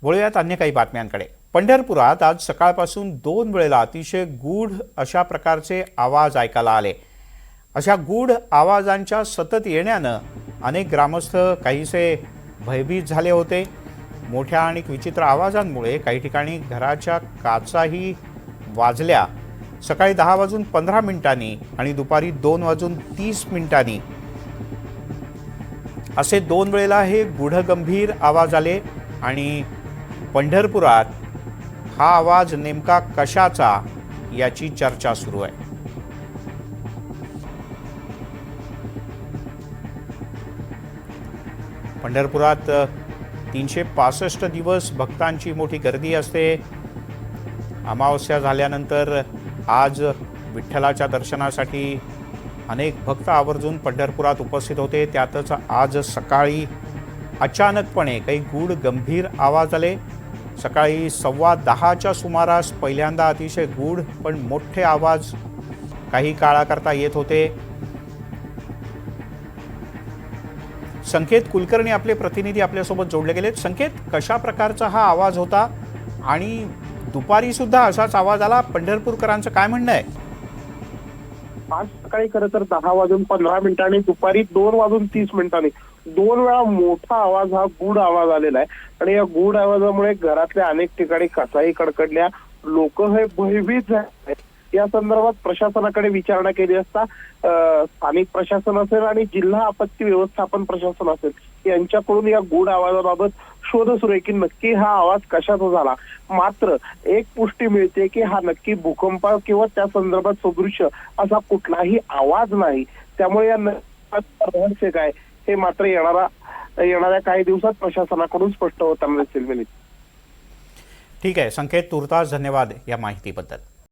वळूयात अन्य काही बातम्यांकडे। पंढरपुरात आज सकाळपासून 2 वेळेला अतिशय गूढ अशा प्रकारचे आवाज ऐकायला आले। अशा गूढ आवाजांच्या सतत येण्यानं अनेक ग्रामस्थ काहीसे भयभीत झाले होते। मोठ्या आणि विचित्र आवाजांमुळे काही ठिकाणी घराच्या काचाही वाजल्या। सकाळी 10:15 आणि दुपारी 2:30 असे 2 वेळेला हे गूढगंभीर आवाज आले आणि पंढरपुरात हा आवाज नेमका कशाचा याची चर्चा सुरू आहे। पंढरपुरात 365 दिवस भक्तांची मोठी गर्दी असते। अमावस्या झाल्यानंतर आज विठ्ठलाच्या दर्शनासाठी अनेक भक्त आवर्जून पंढरपुरात उपस्थित होते। त्यातच आज सकाळी अचानकपणे काही गूढ गंभीर आवाज आले। सकाळी 10:15च्या सुमारास पहिल्यांदा अतिशय गूढ पण मोठे आवाज काही काळाकरता येत होते। संकेत कुलकर्णी आपले प्रतिनिधी आपल्यासोबत जोडले गेलेत। संकेत, कशा प्रकारचा हा आवाज होता आणि दुपारी सुद्धा असाच आवाज आला? पंढरपूरकरांचं काय म्हणणं आहे? आज सकाळी खरं तर 10:15 आणि दुपारी 2:30 2 वेळा मोठा आवाज, हा गूढ आवाज आलेला आहे आणि या गूढ आवाजामुळे घरातल्या अनेक ठिकाणी काचाही कडकडल्या, लोक हे भयभीत झाले। या संदर्भात प्रशासनाकडे विचारणा केली असता स्थानिक प्रशासन असेल आणि जिल्हा आपत्ती व्यवस्थापन प्रशासन असेल यांच्याकडून या गूढ आवाजाबाबत शोध सुरू आहे की नक्की हा आवाज कशाचा झाला। मात्र एक पुष्टी मिळते की हा नक्की भूकंप किंवा त्या संदर्भात सदृश्य असा कुठलाही आवाज नाही। त्यामुळे या रहस्य काय हे मात्र येणाऱ्या काही दिवसात प्रशासनाकडून स्पष्ट होताना दिसेल। ठीक आहे संकेत, तुर्तास धन्यवाद या माहितीबद्दल।